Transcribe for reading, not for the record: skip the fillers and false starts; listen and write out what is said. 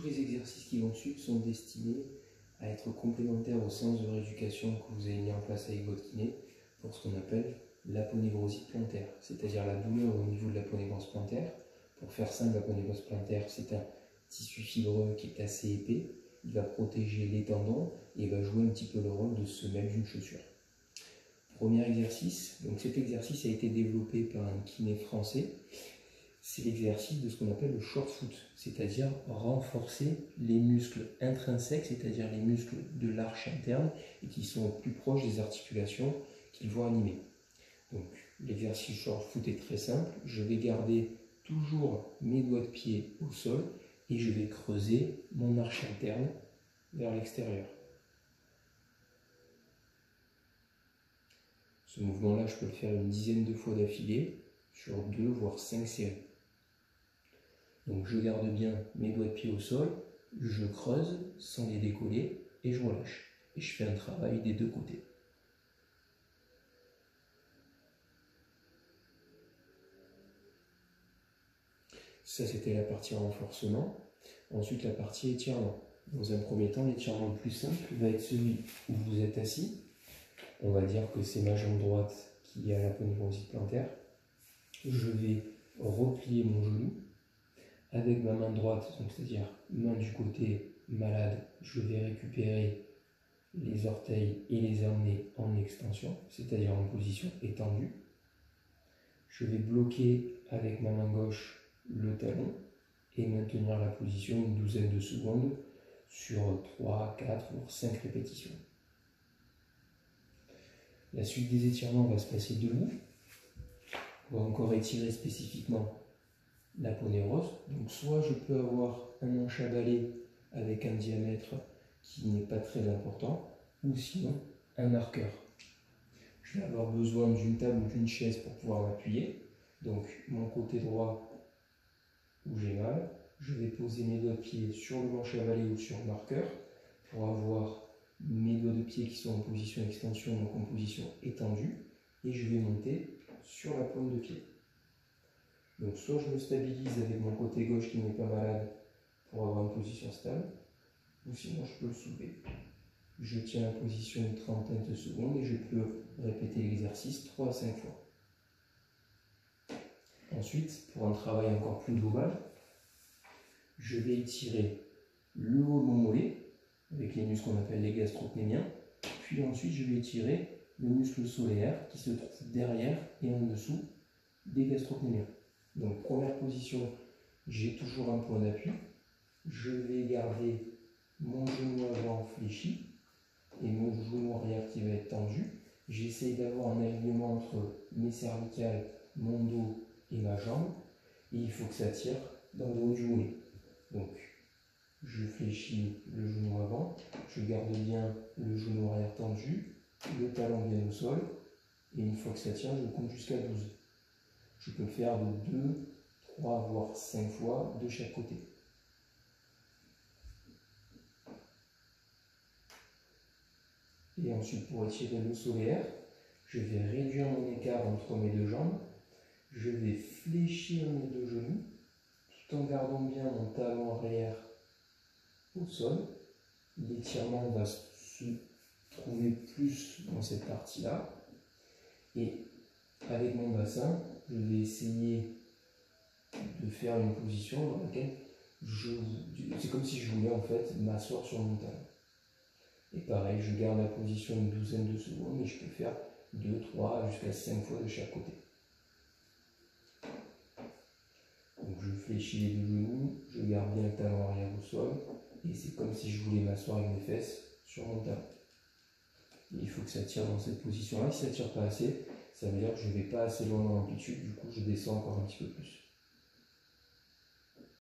les exercices qui vont suivre sont destinés à être complémentaires aux séances de rééducation que vous avez mis en place avec votre kiné pour ce qu'on appelle l'aponévrose plantaire, c'est-à-dire la douleur au niveau de l'aponévrose plantaire. Pour faire simple, l'aponévrose plantaire, c'est un tissu fibreux qui est assez épais, il va protéger les tendons et va jouer un petit peu le rôle de semelle d'une chaussure. Premier exercice, donc cet exercice a été développé par un kiné français. C'est l'exercice de ce qu'on appelle le short foot, c'est-à-dire renforcer les muscles intrinsèques, c'est-à-dire les muscles de l'arche interne et qui sont plus proches des articulations qu'ils vont animer. Donc l'exercice short foot est très simple, je vais garder toujours mes doigts de pied au sol et je vais creuser mon arche interne vers l'extérieur. Ce mouvement-là, je peux le faire une dizaine de fois d'affilée sur 2 voire 5 séries. Donc je garde bien mes doigts de pied au sol, je creuse sans les décoller et je relâche. Et je fais un travail des deux côtés. Ça, c'était la partie renforcement. Ensuite, la partie étirement. Dans un premier temps, l'étirement le plus simple va être celui où vous êtes assis. On va dire que c'est ma jambe droite qui a l'aponévrose plantaire. Je vais replier mon genou. Avec ma main droite, c'est-à-dire main du côté malade, je vais récupérer les orteils et les emmener en extension, c'est-à-dire en position étendue. Je vais bloquer avec ma main gauche le talon et maintenir la position une douzaine de secondes sur 3, 4 voire 5 répétitions. La suite des étirements va se passer debout. On va encore étirer spécifiquement l'aponévrose. Donc soit je peux avoir un manche à balai avec un diamètre qui n'est pas très important, ou sinon un marqueur. Je vais avoir besoin d'une table ou d'une chaise pour pouvoir m'appuyer. Donc mon côté droit où j'ai mal, je vais poser mes doigts de pied sur le manche à balai ou sur le marqueur pour avoir mes doigts de pied qui sont en position extension, donc en position étendue, et je vais monter sur la pointe de pied. Donc soit je me stabilise avec mon côté gauche qui n'est pas malade pour avoir une position stable, ou sinon je peux le soulever. Je tiens la position une trentaine de secondes et je peux répéter l'exercice 3 à 5 fois. Ensuite, pour un travail encore plus global, je vais étirer le haut de mon mollet avec les muscles qu'on appelle les gastrocnémiens, puis ensuite je vais étirer le muscle solaire qui se trouve derrière et en dessous des gastrocnémiens. Donc première position, j'ai toujours un point d'appui, je vais garder mon genou avant fléchi et mon genou arrière qui va être tendu. J'essaie d'avoir un alignement entre mes cervicales, mon dos et ma jambe, et il faut que ça tire dans le haut du mollet. Donc je fléchis le genou avant, je garde bien le genou arrière tendu, le talon bien au sol, et une fois que ça tient, je compte jusqu'à 12. Je peux le faire de 2, 3, voire 5 fois de chaque côté. Et ensuite, pour étirer le solaire, je vais réduire mon écart entre mes deux jambes. Je vais fléchir mes deux genoux, tout en gardant bien mon talon arrière au sol. L'étirement va se trouver plus dans cette partie-là. Et avec mon bassin, je vais essayer de faire une position dans laquelle c'est comme si je voulais en fait m'asseoir sur mon talon. Et pareil, je garde la position une douzaine de secondes et je peux faire 2, 3 jusqu'à 5 fois de chaque côté. Donc je fléchis les deux genoux, je garde bien le talon arrière au sol et c'est comme si je voulais m'asseoir avec mes fesses sur mon talon. Et il faut que ça tire dans cette position-là. Si ça ne tire pas assez, ça veut dire que je ne vais pas assez loin dans l'amplitude, du coup je descends encore un petit peu plus.